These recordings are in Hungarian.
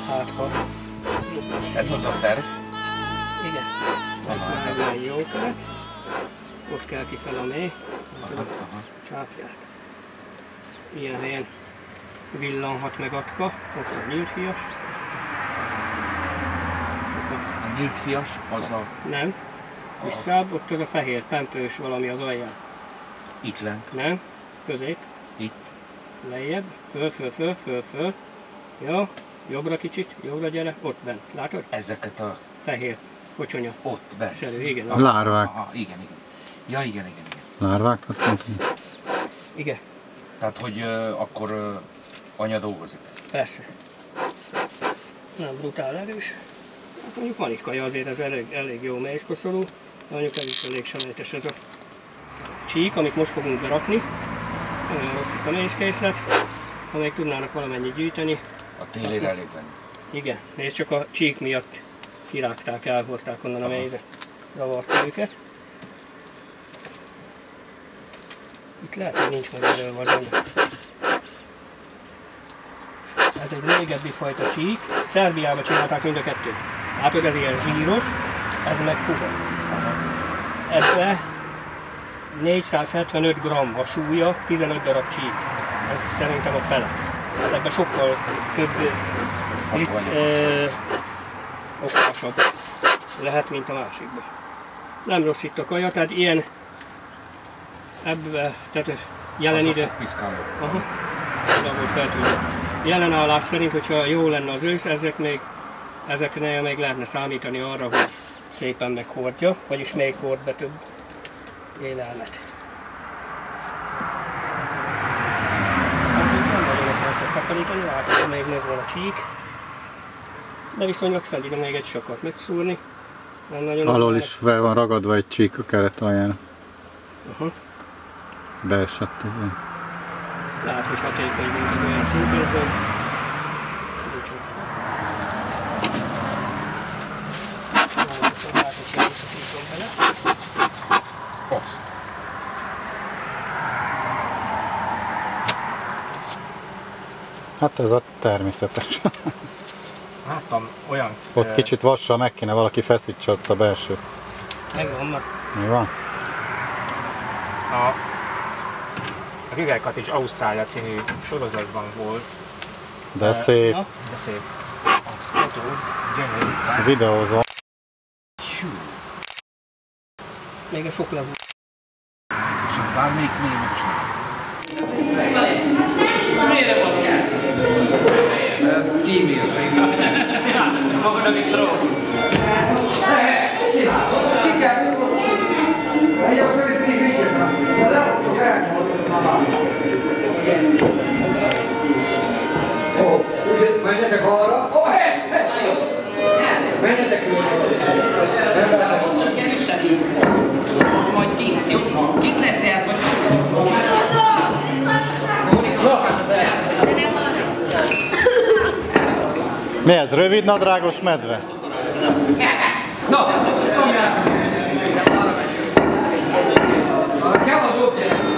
Hát ha... Ez az a szer? Igen. Ez már jó követ. Ott kell kifele a mély. Csápját. Ilyen helyen villanhat meg atka. Ott a nyílt fias. A nyílt fias az a... Nem. Visszább, ott az a fehér tempős valami az alján. Itt lent. Nem. Közép. Itt. Lejjebb. Föl. Jó. Jobbra kicsit. Jobbra gyere. Ott bent. Látod? Ezeket a... Fehér. Kocsonya. Ott bent. Szerű, igen. A lárvák. Aha, igen. Ja, igen. Lárvákat mondani? Igen. Tehát, hogy akkor anya dolgozik? Persze. Nem brutál erős. Hát mondjuk van itt kaja, azért ez elég jó mézkoszorú. De mondjuk ez is elég selejtes ez a csík, amit most fogunk berakni. Nem olyan rossz itt a mézkészlet. Ha még tudnának valamennyi gyűjteni. A télére elég lenne. Igen, nézd, csak a csík miatt kirágták, elhordták onnan a mézet. Zavarta őket. Itt lehet, hogy nincs meg erről az anya. Ez egy régebbi fajta csík. Szerbiában csinálták mind a kettőt. Látod, ez ilyen zsíros, ez meg puha. Ebbe 475 g a súlya, 15 darab csík. Ez szerintem a fele. Hát ebben sokkal több oktásabb lehet, mint a másikban. Nem rossz itt a kaja, tehát ilyen ebbe, tehát jelen ide. Aha. Jelenállás szerint, hogyha jó lenne az ősz, ezeknél még lehetne számítani arra, hogy szépen meghordja, vagyis még hord be több élelmet. Nem nagyon akartak takarítani, látod, még megvan a csík. De viszonylag szeddig még egy sokat megszúrni. Alól is fel van ragadva egy csík a keret alján. Beesett ezen. Lehet, hogy hatékony mint az olyan szinten, hogy hát ez a természetes. láttam olyan... Ott kicsit vassal meg kéne valaki feszítse ott a belsőt. Megvan. Mi van? A Gigelkat is Ausztrália című sorozatban volt. De szép. Na, De szép. Azt fotózd, gyönyörű. Videózom. még a sok levú. És aztán még megcsinálni. Miért van ilyen? Ez kímél. Magadnak itt trók. Menjetek arra! Ó, hé! Menjetek arra! Kevésen így. Majd kint, jó? Kint lesz ez, vagy Mi ez? Rövid nadrágos medve? Na! Kell az ott jelent!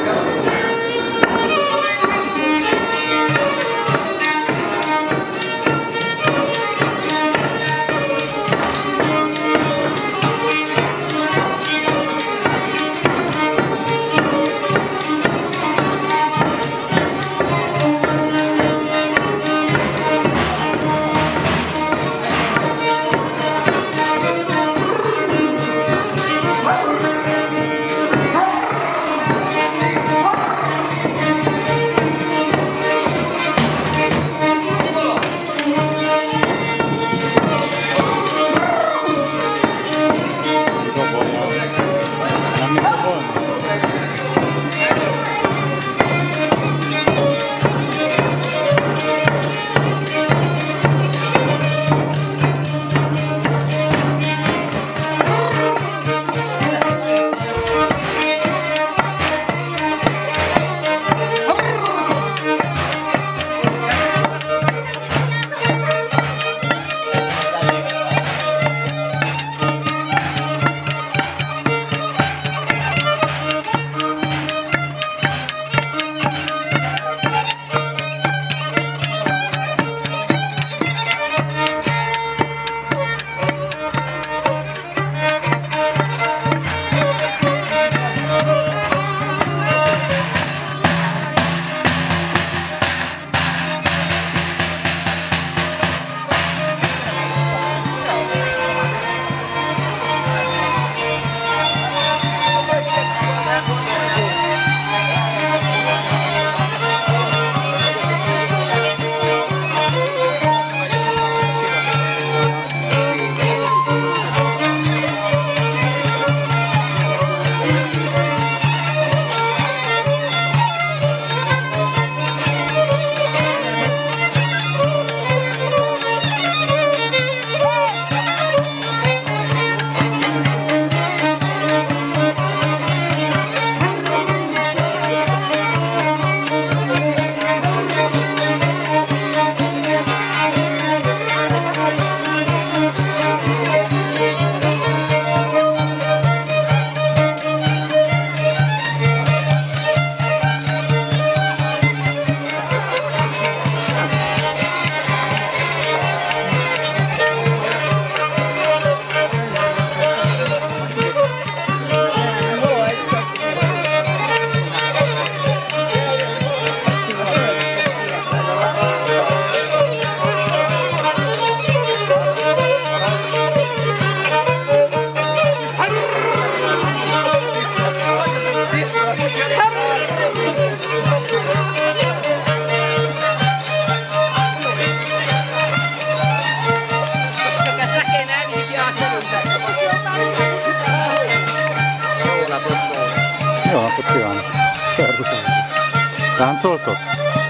Táncoltok?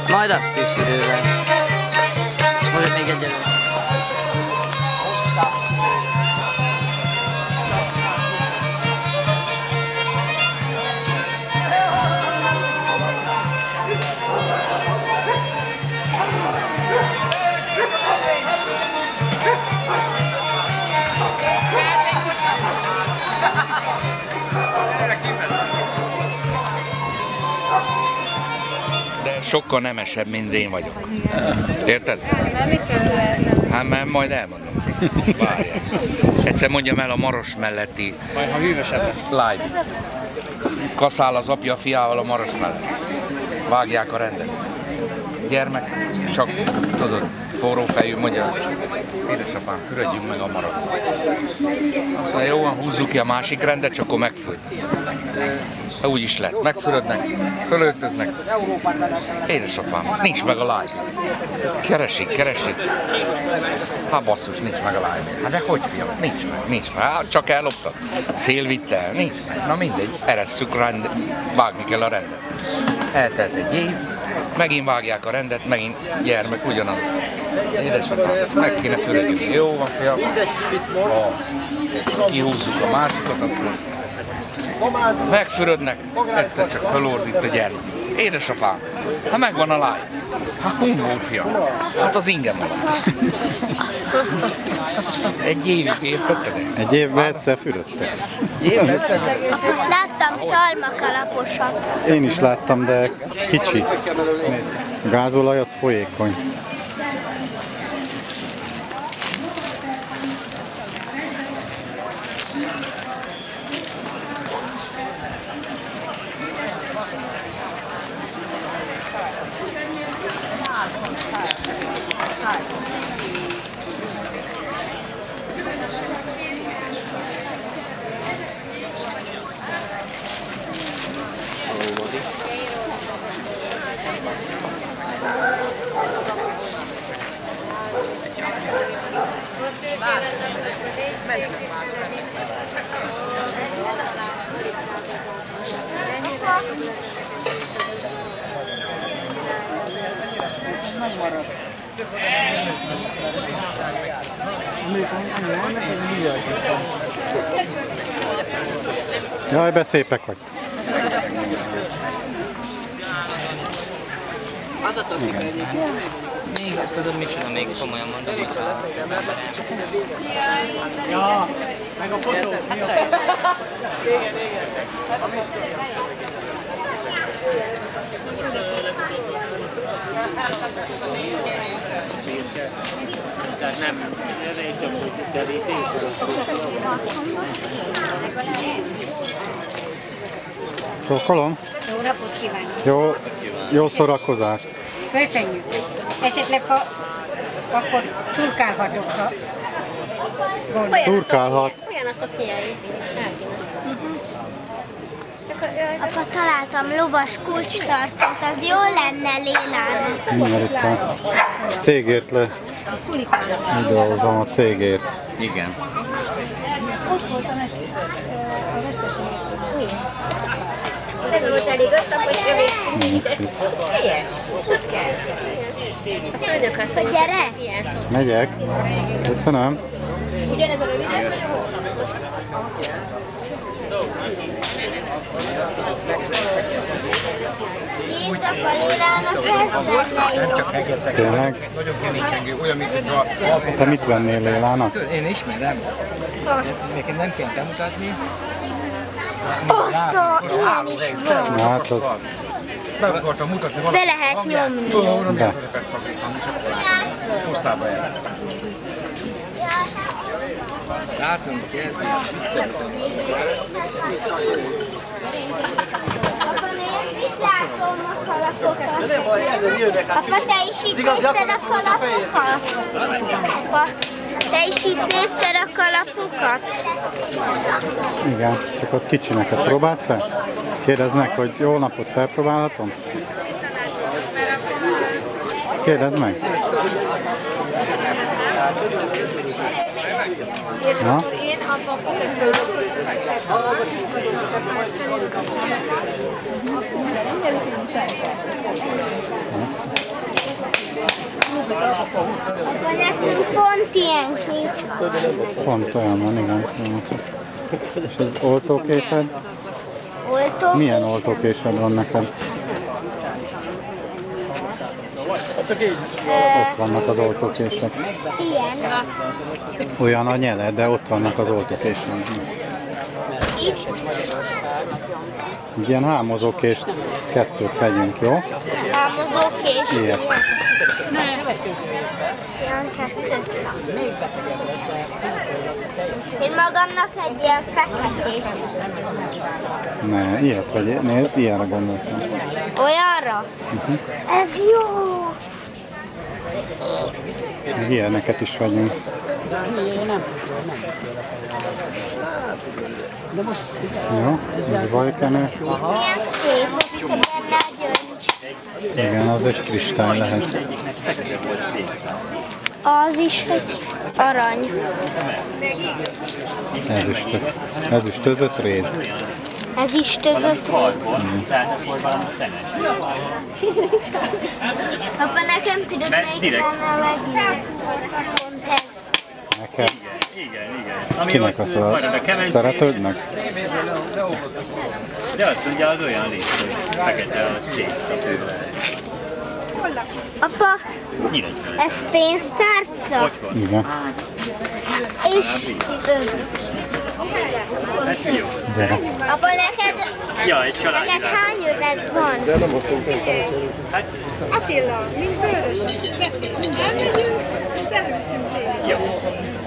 Majd azt is idővel. Most még egyelőre. De sokkal nemesebb, mint én vagyok. Érted? Hát mert majd elmondom. Várjál. Egyszer mondjam el a Maros melletti Majd ha hűvösebb lesz. live. Kaszál az apja a fiával a Maros mellett. Vágják a rendet. Gyermek csak, tudod, forró fejű, mondja, édesapám, fürödjünk meg a Maros. Azt mondja, jó van, húzzuk ki a másik rendet, csak akkor megfürd. De úgy is lett. Megfürödnek, fölöltöznek. Édesapám, nincs meg a live. Keresik. Hát basszus, nincs meg a live. Hát de hogy fiam? Nincs meg. Hát csak elloptad. Szél vitte el, nincs meg. Na mindegy, eresszük, vágni kell a rendet. Eltelt egy év, megint vágják a rendet, megint gyermek ugyanaz. Édesapám, meg kéne fürödjünk. Jó van fiam. Ha kihúzzuk a másikat, akkor megfürödnek, egyszer csak felordít a gyermek. Édesapám, hát megvan a live. Hát hun volt, fiam? Hát az ingem maradt. Egy évig értetted? Egy évben egyszer fürödtek. Láttam szalmakalaposat. Én is láttam, de kicsi. A gázolaj az folyékony. Jaj, be szépek vagy. Még tudod micsoda, még komolyan mondom, hogy az ember Ja, meg a fotó. Tehát nem, ez egy csak hogy kerítés. Csókolom? Jó napot kívánok! Jó szórakozást! Köszönjük! Esetleg ha akkor turkálhatok, ha gondolom. Turkálhat. Olyan a szoknia Apa, találtam lovas kulcstartót, az jó lenne Lénának. Mert itt a cégért dolgozom a cégért. Igen. Ott volt a mesterségek. Mi is? Nem volt elég öt hogy jövő. Helyes. Ott kell. A főnök azt mondja, gyere! Ilyen szó. Megyek. Köszönöm. Ugyanez a rövidebb, vagy a hosszabb? Hívtak a Lénának, ez lenne jó. Tényleg? Nagyon keménycsengő, olyan, mint hogy a... Te mit vennél Lélának? Én ismerem. Nekem nem kell bemutatni. Azt ilyen is van. Hát az... Be akartam mutatni Be lehet nyomni. Be. Hosszába el. Látom, kérdés, visszamutom. Látom a kalapokat. Apa, te is itt nézted a kalapokat? Apa, te is itt nézted a kalapokat? Igen, csak az kicsinek. Ezt próbáld fel? Kérdezd meg, hogy jó napot, felpróbálhatom? Kérdezd meg. És akkor én abban fogok. Nekünk pont ilyen kincs van. Pont olyan van, igen. És az oltókésed? Oltókésed? Milyen oltókésed van neked? Ott vannak az oltókések. Ilyen. Olyan a nyele, de ott vannak az oltókések. Itt. Ilyen hámozókést kettőt vegyünk, jó? Hámozókést. Ilyet. Ilyen kettőt. Én magamnak egy ilyen feketét. Ne, ilyet vegyél. Nézd, ilyenre gondoltam. Olyanra? Ez jó! Ilyeneket is vegyünk. Jó, ez vajkenő. Milyen szép, hogy benne a gyöngy. Igen, az egy kristály lehet. Az is egy arany. Ez is tözött réz. Ez is tözött. Apa, nekem tudod, melyik lenne a legjobb? Pont ez. Neked? Igen. Kinek a szeretődnek? De azt mondja, az olyan rész, hogy fekete a tészta tőle. Apa, ez pénztárca? Igen. És Gyere. apa, neked hány öved van? Attila, mint bőrösök, befőztünk, elmegyünk, azt elviszünk tényleg. Jó.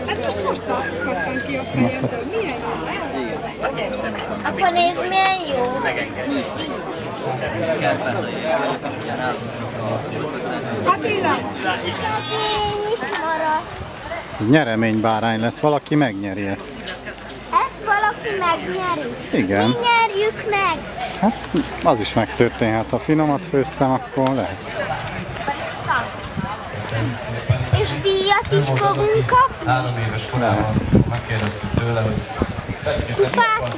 Ez most kattan ki a fejemből. Milyen jó? Apa, nézd, milyen jó. Attila! Én itt maradt. Nyereménybárány lesz, valaki megnyeri ezt. Ezt valaki megnyeri. Igen. Mi nyerjük meg. Hát az is megtörténhet, ha finomat főztem, akkor lehet. És díjat is fogunk kapni. 3 éves korában megkérdeztük tőle, hogy Kupát.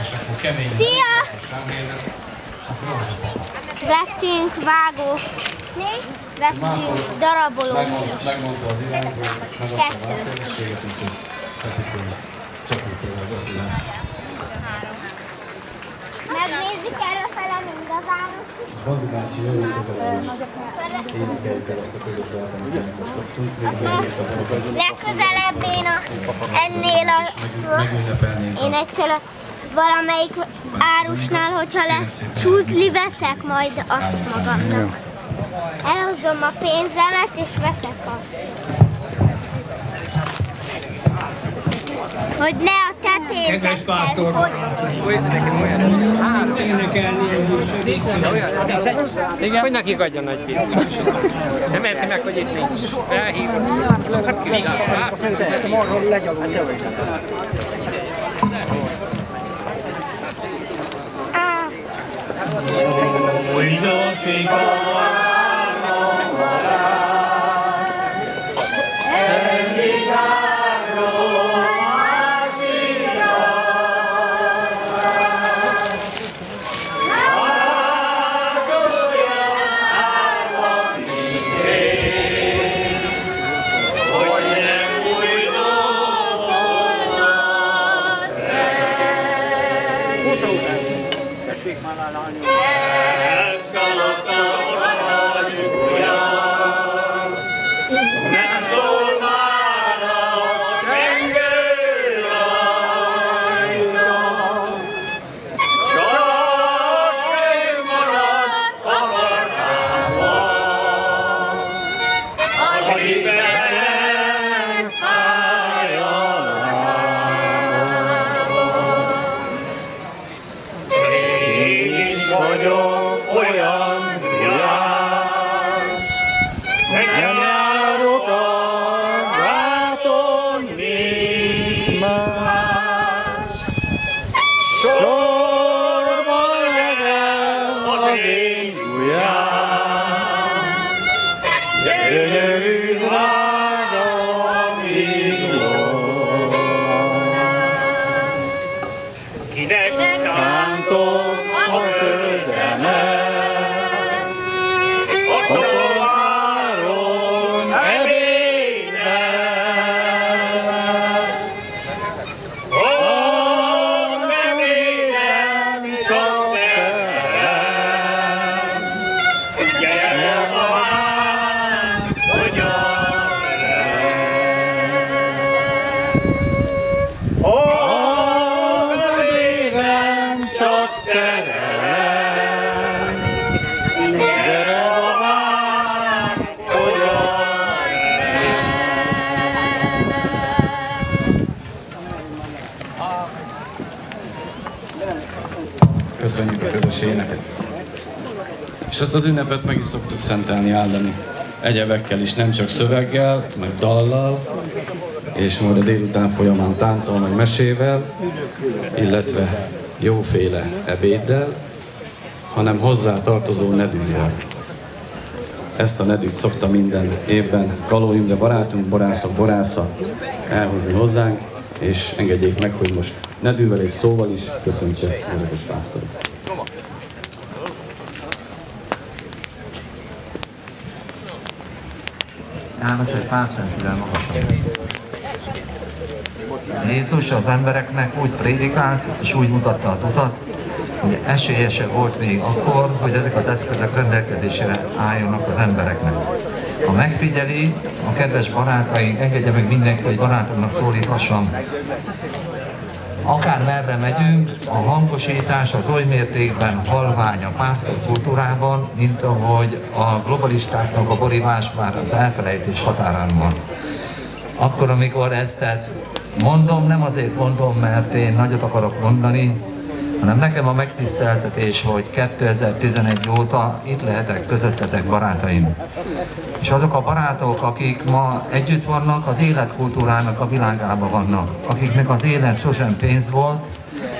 és akkor kemény. Szia! Vettünk vágó. Vettünk daraboló. Megmondta az irányt, hogy megadta a szélességet, úgyhogy vettük tőle. Csak úgy tőle az Attilát. Megnézzük erre fele mind a városit. Bandi bácsi, jöjjön közelebb és énekeljük el azt a közös dalt, amit ilyenkor szoktunk. Legközelebb én ennél én egyszer valamelyik árusnál, hogyha lesz csúzli, veszek majd azt magamnak. Elhozom a pénzemet és veszek azt. Hogy ne a te pénzedhez, Igen, hogy nekik adja nagy pénzt. Nem érti meg, hogy itt nincs. Elhívom. Elszaladtam közös éneket. És azt az ünnepet meg is szoktuk szentelni, áldani egyebekkel is, nem csak szöveggel, meg dallal, és majd a délután folyamán táncol, meg mesével, illetve jóféle ebéddel, hanem hozzá tartozó nedűvel. Ezt a nedűt szokta minden évben Galó Imre barátunk, borászok, borásza elhozni hozzánk, és engedjék meg, hogy most nedűvel és szóval is köszöntse Örökös pásztorit. János egy pár centivel magasabb. Jézus az embereknek úgy prédikált, és úgy mutatta az utat, hogy esélyese volt még akkor, hogy ezek az eszközök rendelkezésére álljanak az embereknek. Ha megfigyeli, a kedves barátaink, engedje meg mindenki, hogy barátomnak szólíthassam, akár merre megyünk, a hangosítás az oly mértékben halvány a pásztor kultúrában, mint ahogy a globalistáknak a borívás már az elfelejtés határán van. Akkor, amikor ezt mondom, nem azért mondom, mert én nagyot akarok mondani, hanem nekem a megtiszteltetés, hogy 2011 óta itt lehetek közöttetek, barátaim. És azok a barátok, akik ma együtt vannak, az életkultúrának a világában vannak, akiknek az élet sosem pénz volt,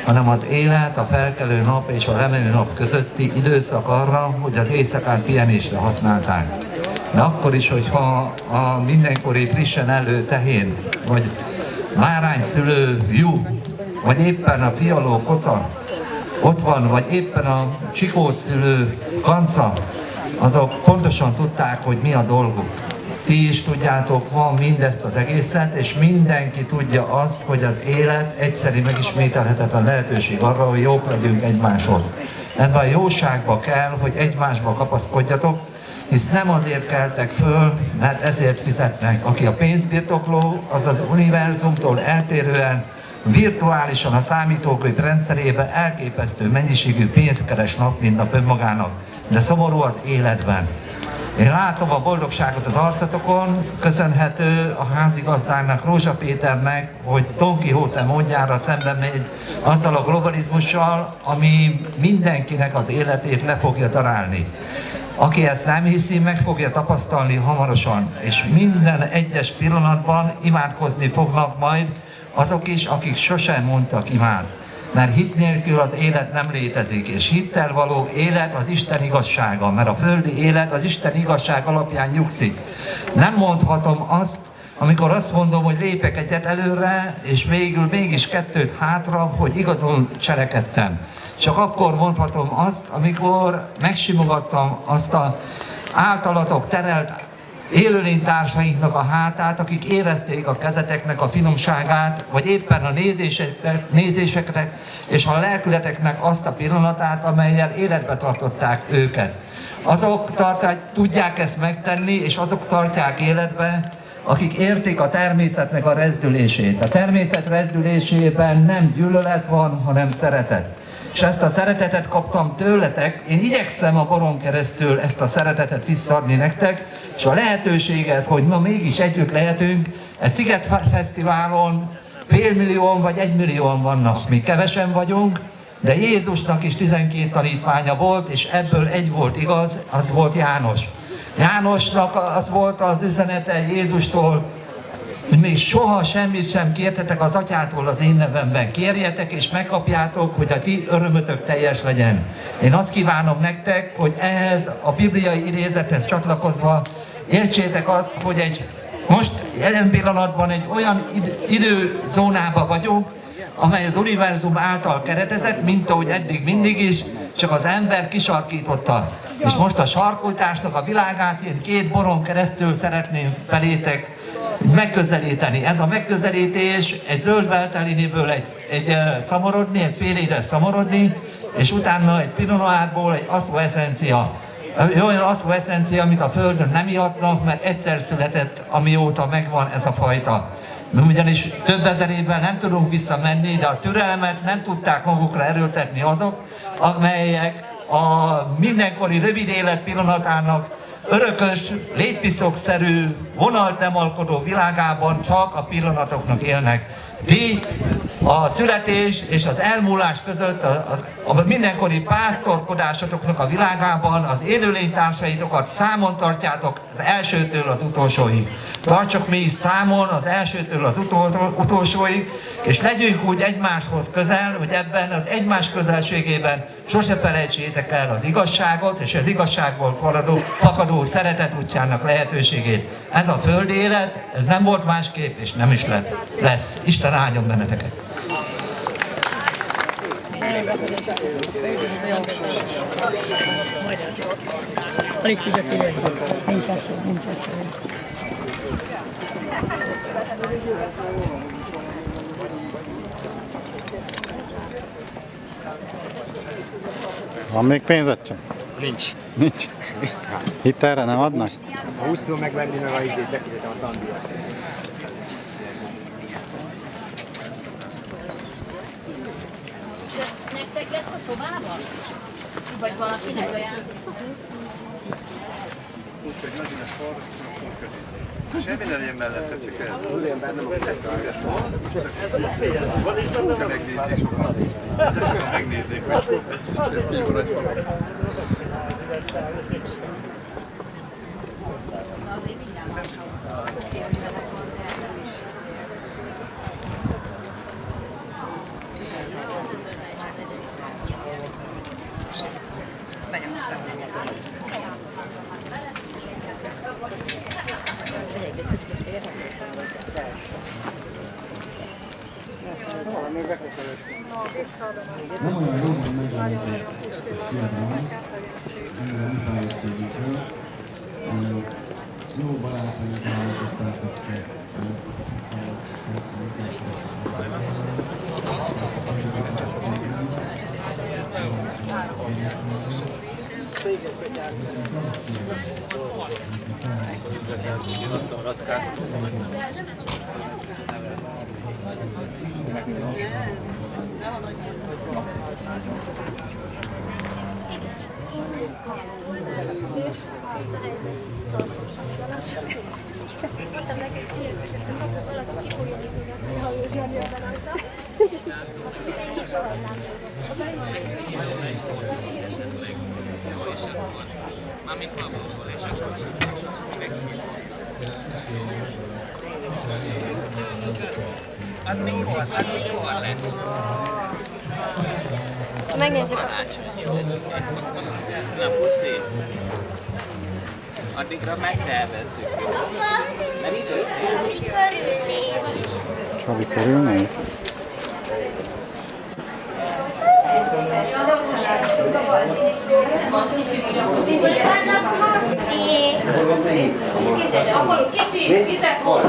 hanem az élet, a felkelő nap és a lemenő nap közötti időszak arra, hogy az éjszakán pihenésre használták. De akkor is, hogyha a mindenkori frissen elő tehén, vagy bárányszülő jú, vagy éppen a fialó koca ott van, vagy éppen a csikót szülő kanca, azok pontosan tudták, hogy mi a dolguk. Ti is tudjátok ma mindezt az egészet, és mindenki tudja azt, hogy az élet egyszeri megismételhetetlen lehetőség arra, hogy jók legyünk egymáshoz. Ebben a jóságba kell, hogy egymásba kapaszkodjatok, hisz nem azért keltek föl, mert ezért fizetnek. Aki a pénzbirtokló, az az univerzumtól eltérően virtuálisan a számítógép rendszerében elképesztő mennyiségű pénzt keres nap, mint nap önmagának. De szomorú az életben. Én látom a boldogságot az arcotokon, köszönhető a házigazdának, Rózsa Péternek, hogy Don Quixote módjára szemben megy azzal a globalizmussal, ami mindenkinek az életét le fogja darálni. Aki ezt nem hiszi, meg fogja tapasztalni hamarosan, és minden egyes pillanatban imádkozni fognak majd azok is, akik sosem mondtak imád. Mert hit nélkül az élet nem létezik, és hittel való élet az Isten igazsága, mert a földi élet az Isten igazság alapján nyugszik. Nem mondhatom azt, amikor azt mondom, hogy lépek egyet előre, és végül mégis kettőt hátra, hogy igazol cselekedtem. Csak akkor mondhatom azt, amikor megsimogattam azt az általatok terelt élőlénytársainknak a hátát, akik érezték a kezeteknek a finomságát, vagy éppen a nézéseknek és a lelkületeknek azt a pillanatát, amellyel életbe tartották őket. Azok tudják ezt megtenni, és azok tartják életbe, akik értik a természetnek a rezdülését. A természet rezdülésében nem gyűlölet van, hanem szeretet. És ezt a szeretetet kaptam tőletek, én igyekszem a boron keresztül ezt a szeretetet visszaadni nektek, és a lehetőséget, hogy ma mégis együtt lehetünk, egy Szigetfesztiválon 500 000 vagy 1 millióan vannak. Mi kevesen vagyunk, de Jézusnak is 12 tanítványa volt, és ebből egy volt igaz, az volt János. Jánosnak az volt az üzenete Jézustól, hogy még soha semmit sem kértetek az atyától az én nevemben. Kérjetek és megkapjátok, hogy a ti örömötök teljes legyen. Én azt kívánom nektek, hogy ehhez a bibliai idézethez csatlakozva értsétek azt, hogy most jelen pillanatban egy olyan időzónában vagyunk, amely az univerzum által keretezett, mint ahogy eddig mindig is, csak az ember kisarkította. És most a sarkításnak a világát én 2 boron keresztül szeretném felétek megközelíteni. Ez a megközelítés egy zöld velteliniből egy szamorodni, egy fél édes szamorodni, és utána egy Pinot Noirból egy aszó eszencia. Olyan aszó eszencia, amit a Földön nem ihatnak, mert egyszer született, amióta megvan ez a fajta. Mi ugyanis több ezer évvel nem tudunk visszamenni, de a türelmet nem tudták magukra erőltetni azok, amelyek a mindenkori rövid élet pillanatának örökös, létpiszokszerű, vonalt nem alkotó világában csak a pillanatoknak élnek. Ti a születés és az elmúlás között a mindenkori pásztorkodásotoknak a világában az élőlénytársaitokat számon tartjátok az elsőtől az utolsóig. Tartsuk mi is számon az elsőtől az utolsóig, és legyünk úgy egymáshoz közel, hogy ebben az egymás közelségében sose felejtsétek el az igazságot és az igazságból fakadó szeretet útjának lehetőségét. Ez a földi élet, ez nem volt másképp, és nem is lesz. Isten áldjon benneteket! Alig tudja kivenni. Nincs esély, nincs esély. Van még pénzed csak? Nincs. Nincs? Hitelre nem adnak? Ha úgy tudom megvenni, meg a idét befizetem a tandíjat. Nektek lesz a szobában? Vagy valakinek olyan? Semmi ne legyen mellette, csak el. Ez fél, van is benne van. Megnéznék sokan. Sokan megnéznék, hogy mi van egy valami. Nem olyan jó, hogy megjelenített fiatalon, minden műfájegységükről. Jó barátaink változtattak szépen. Mondtam neki, hogy ilyen csak ezt a kaput valaki ki fogja mutatni, ha ő Zsani ebben rajta. Én így soha Mami papózol és akkor az mikor lesz? Megnézzük a Na puszi. Addigra megtervezzük. Mert idő? Csabi körülnéz. Csabi körülnéz? Akkor kicsi vizet hoz,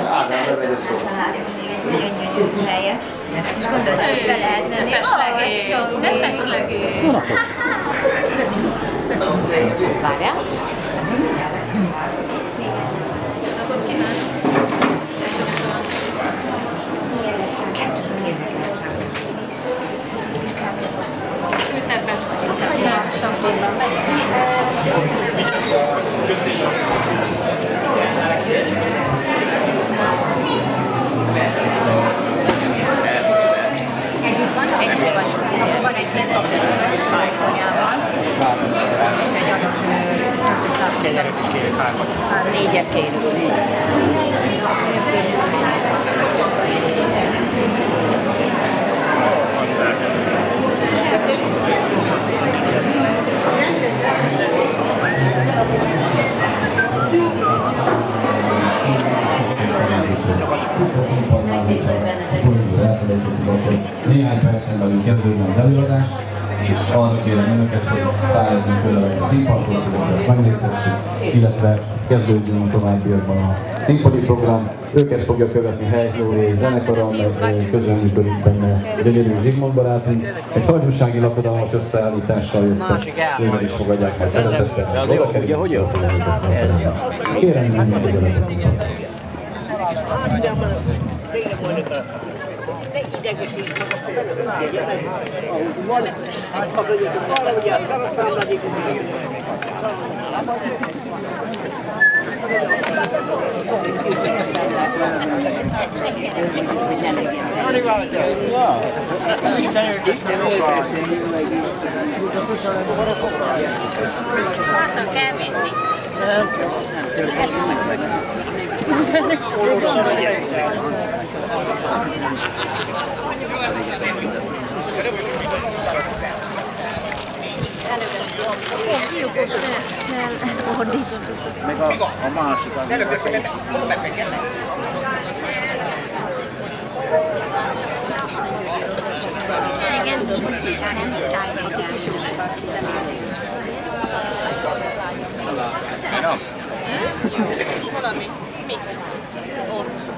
és gondolod, hogy be lehet menni. ne feslegél. Várjál. Napot kívánok. Sültebben. Sampónban megy. Együtt vagyunk, van egy ilyen szájkonyában, és egy adott négyet kérünk. Néhány percen belül kezdődne az előadás, és arra kérem önöket, hogy fáradjunk közelebb a színpadhoz, hogy ezt megnézhessük, illetve kezdődjön a továbbiakban a színpadi program. Őket fogja követni Helyt Lóri zenekara, meg közreműködik benne Gyönyörű Zsigmond barátunk. Egy hajdúsági lakodalmas összeállítással jöttek, őket is fogadják meg szeretettel. Oda kerüljünk, kérem, menjünk közelebb a színpadhoz. Ne idegesíts meg azt a felelősséget, ahogy van, akarjuk valahogy elkarasztálni, hogy Azt kell vinni. Meg a másik. És valami. Mi? Ott.